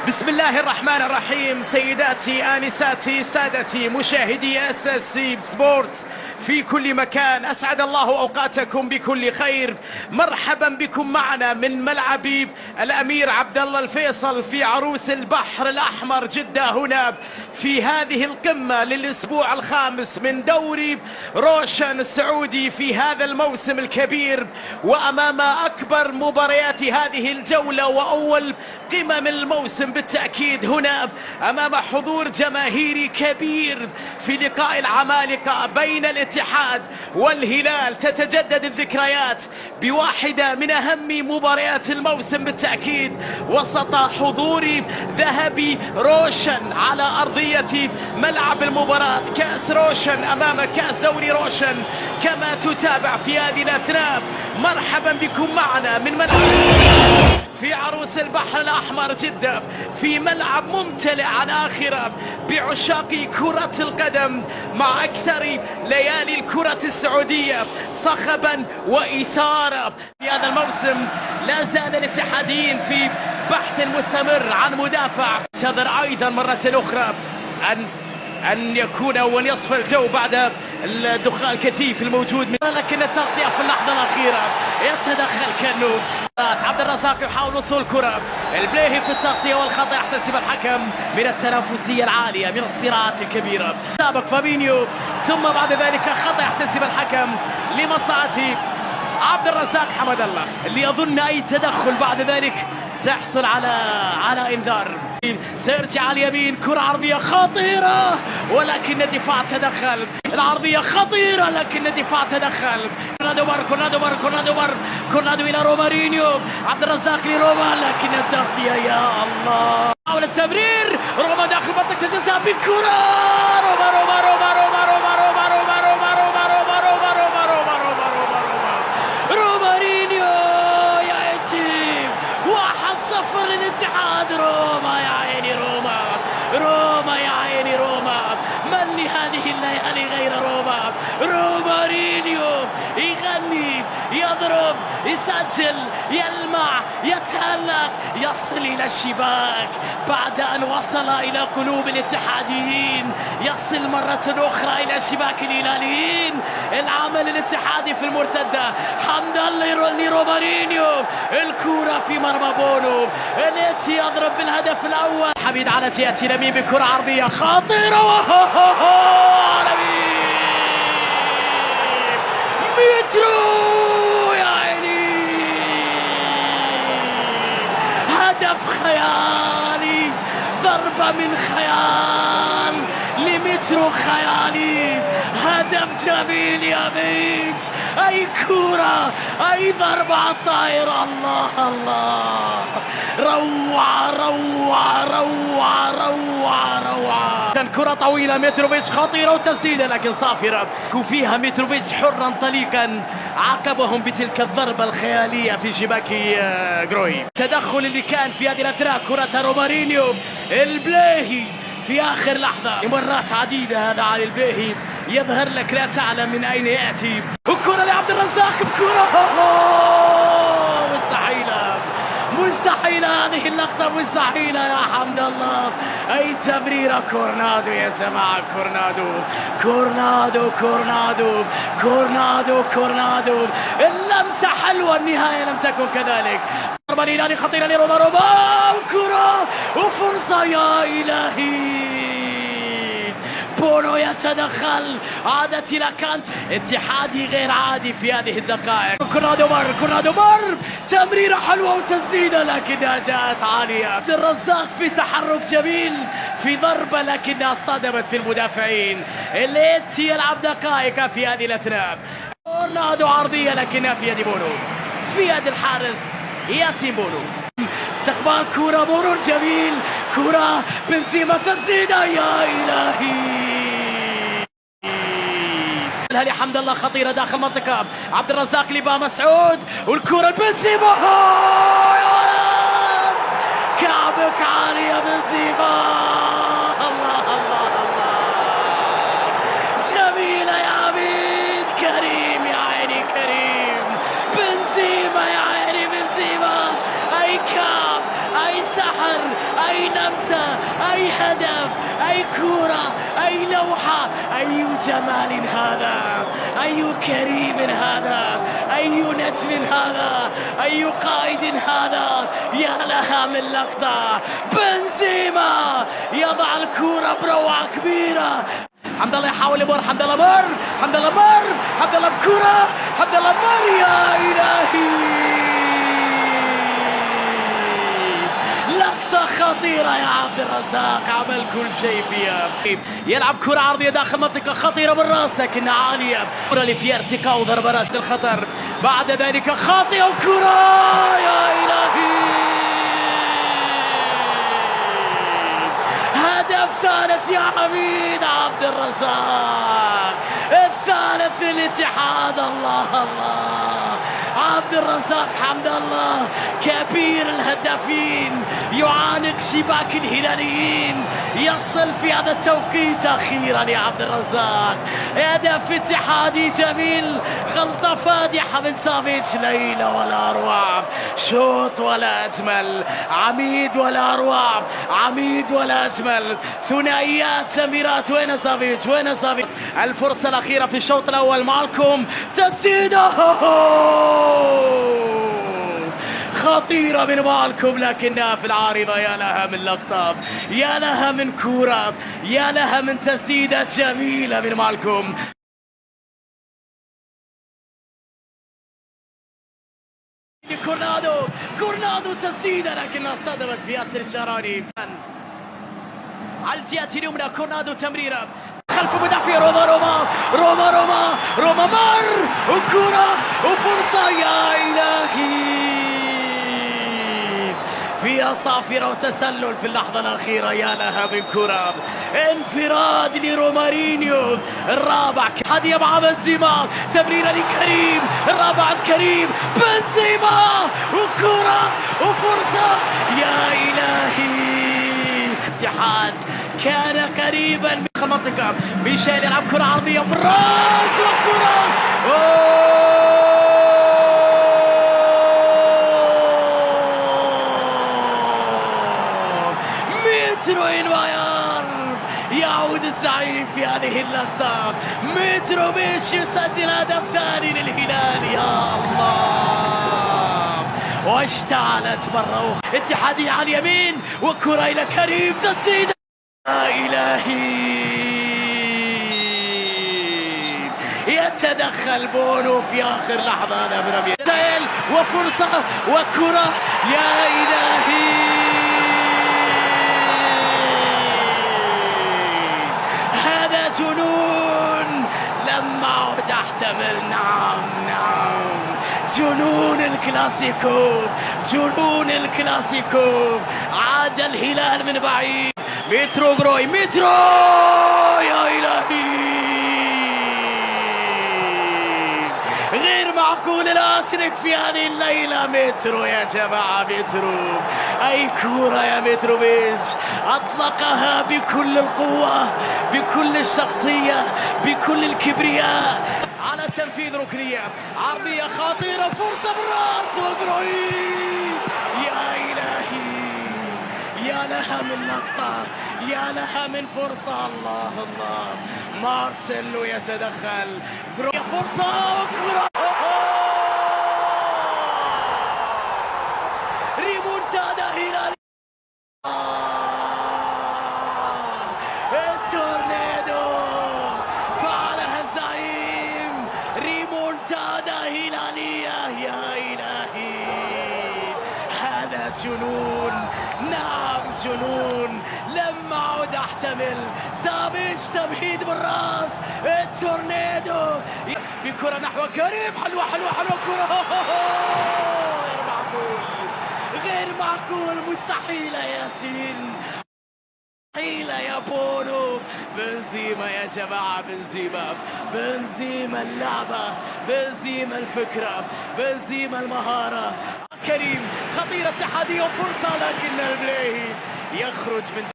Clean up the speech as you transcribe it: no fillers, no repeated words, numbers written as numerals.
بسم الله الرحمن الرحيم. سيداتي آنساتي سادتي مشاهدي SSC سبورتس في كل مكان، أسعد الله أوقاتكم بكل خير. مرحبا بكم معنا من ملعب الأمير عبد الله الفيصل في عروس البحر الأحمر جدة، هنا في هذه القمة للأسبوع الخامس من دوري روشن السعودي في هذا الموسم الكبير، وأمام أكبر مباريات هذه الجولة وأول قمم الموسم بالتأكيد، هنا أمام حضور جماهيري كبير في لقاء العمالقة بين الاتحاد والهلال. تتجدد الذكريات بواحدة من أهم مباريات الموسم بالتأكيد، وسط حضور ذهبي روشن على أرضية ملعب المباراة. كأس روشن أمام كأس دوري روشن كما تتابع في هذه الأثناء. مرحبا بكم معنا من ملعب في عروس البحر الأحمر جدة، في ملعب ممتلئ عن آخره بعشاق كرة القدم، مع أكثر ليالي الكرة السعودية صخبا وإثارة. في هذا الموسم لا زال الاتحاديين في بحث مستمر عن مدافع. انتظر أيضا مرة أخرى أن يكون وأن يصفى الجو بعد الدخان الكثيف الموجود، لكن التغطية في اللحظة الأخيرة يتدخل كنو. عبد الرزاق يحاول وصول الكرة، البليهي في التغطية والخطأ يحتسب الحكم من التنافسية العالية، من الصراعات الكبيرة. سابق فابينيو، ثم بعد ذلك خطأ يحتسب الحكم لمصلحة عبد الرزاق حمد الله، اللي يظن أي تدخل بعد ذلك سيحصل على إنذار. سيرجع على اليمين، كرة عرضية خطيرة ولكن الدفاع تدخل. العرضية خطيرة لكن الدفاع تدخل. كورنادو إلى رومارينيو، عبد الرزاق لروما لكن التغطية يا الله. حاول التمرير، روما داخل منطقة الجزاء بالكرة. رومارينيو يا يتيم، 1-0 للاتحاد. روما يا عيني، روما يا عيني، روما. من لهذه الليالي غير روما؟ رومارينيو يغني، يضرب، يسجل، يلمع، يتألق، يصل إلى الشباك بعد أن وصل إلى قلوب الاتحاديين، يصل مرة أخرى إلى شباك الهلاليين. العمل الاتحادي في المرتدة، حمد الله لرومارينيو، الكرة في مرمى بونو، الاتي يضرب بالهدف الأول. حميد على جهة لمين بكرة عرضية خطيرة، مترو يا عيني، هدف خيالي، ضربة من خيال لمترو خيالي، هدف جميل يا بيج. أي كرة، أي ضربة على الطائرة، الله الله، روعة روعة روعة روعة روعة. كان كرة طويلة متروفيتش خطيرة وتسديدة لكن صافرة، وفيها متروفيتش حرا طليقا عاقبهم بتلك الضربة الخيالية في شباك جروي. التدخل اللي كان في هذه الأثناء، كرة رومارينيو، البليهي في آخر لحظة. مرات عديدة هذا علي البليهي يظهر لك لا تعلم من أين يأتي. وكرة لعبد الرزاق بكرة مستحيلة هذه اللقطة، مستحيلة يا حمد الله. أي تمريرة، كورنادو يا جماعة، كورنادو. اللمسة حلوة، النهاية لم تكن كذلك. ضربة الهلالي خطيرة لروما، وكرة وفرصة يا إلهي. بونو يتدخل، عادت إلى كانت. اتحادي غير عادي في هذه الدقائق. كورنادو مر، تمريرة حلوة وتسديدة لكنها جاءت عالية. عبد الرزاق في تحرك جميل، في ضربة لكنها اصطدمت في المدافعين. الاتي يلعب دقائق في هذه الأثناء. كورنادو عرضية لكنها في يد بونو، في يد الحارس ياسين بونو. استقبال كرة، مرور جميل، كرة بنزيما، تسديدة يا إلهي. الهلالي حمد الله خطيرة داخل منطقة. عبد الرزاق لبا مسعود، والكرة بنزيما، يا ولد كعبك عالي يا بنزيما، الله الله الله، جميلة يا عبيد، كريم يا عيني كريم، بنزيما يا عيني بنزيما. أي كعب، أي سحر، أي أي هدف، أي كرة، أي لوحة، أي جمال هذا، أي كريم هذا، أي نجم هذا، أي قائد هذا. يا لها من لقطة. بنزيما يضع الكرة بروعة كبيرة. حمد الله يحاول يمر، حمد الله مر، حمد الله مر، حمد الله بكرة، حمد الله مر. يا إلهي، لقطة خطيرة يا عبد الرزاق، عمل كل شيء فيها. يلعب كرة عرضية داخل منطقة خطيرة بالراس لكنها عالية، كرة اللي فيها ارتقاء وضربة راس للخطر. بعد ذلك خاطئة وكرة. يا إلهي، هدف ثالث يا عميد عبد الرزاق، الثالث للاتحاد. الله الله، عبد الرزاق حمد الله كبير الهدافين، يعانق شباك الهلاليين، يصل في هذا التوقيت أخيرا يا عبد الرزاق. هدف اتحادي جميل، غلطة فادحة من سافيتش، ليلة ولا أروع، شوط ولا أجمل، عميد ولا أروع، عميد ولا أجمل. ثنائيات سميرات. وين سافيتش؟ وين سافيتش؟ الفرصة الأخيرة في الشوط الأول معكم، تسديده خطيرة من مالكم لكنها في العارضة. يا لها من لقطة، يا لها من كورة، يا لها من تسديدة جميلة من مالكم. كورنادو تسديدة لكنها اصطدمت في ياسر الشهراني. على الجهة اليمنى كورنادو تمريرة خلف مدافع روما مر وكرة وفرصة. يا إلهي، فيها صافرة وتسلل في اللحظة الأخيرة. يا لها من كرة، انفراد لرومارينيو الرابع. هدية مع بنزيما، تمريرة لكريم، الرابع عند كريم، بنزيما وكرة وفرصة. يا إلهي، اتحاد كان قريبا من المنطقة. ميشيل يلعب كرة عرضية بالراس وكرة متروين واير. يعود الزعيم في هذه اللقطة، متروفيتش يسجل هدف ثاني للهلال. يا الله، واشتعلت مرة اتحادية على اليمين وكرة إلى كريم، تسديد. يا إلهي، يتدخل بونو في آخر لحظة. هذا برمي تايل وفرصة وكرة. يا إلهي، هذا جنون لما أعود أحتمل. نعم، جنون الكلاسيكو، جنون الكلاسيكو. عاد الهلال من بعيد. مترو جروي، يا إلهي، غير معقول الهاتريك في هذه الليلة. مترو يا جماعة، مترو، أي كورة يا متروفيتش، أطلقها بكل القوة، بكل الشخصية، بكل الكبرياء على تنفيذ ركنية عرضية خطيرة، فرصة بالراس وجروي. يا إلهي، يا لها من لقطة، يا لها من فرصة. الله الله، مارسيلو يتدخل، فرصة وكرة، ريمونتادا هلال، التورنيدو فعلها الزعيم، ريمونتادا هلالية. يا إلهي، هذا جنون، نعم جنون لم أعد أحتمل. سافيتش تمهيد بالراس، التورنيدو بكرة نحو كريم، حلوة كرة، غير معقول، غير معقول، مستحيلة يا ياسين، مستحيلة يا بونو. بنزيما يا جماعة، بنزيما اللعبة، بنزيما الفكرة، بنزيما المهارة. كريم خطيرة اتحادية وفرصة لكن البلاي يخرج من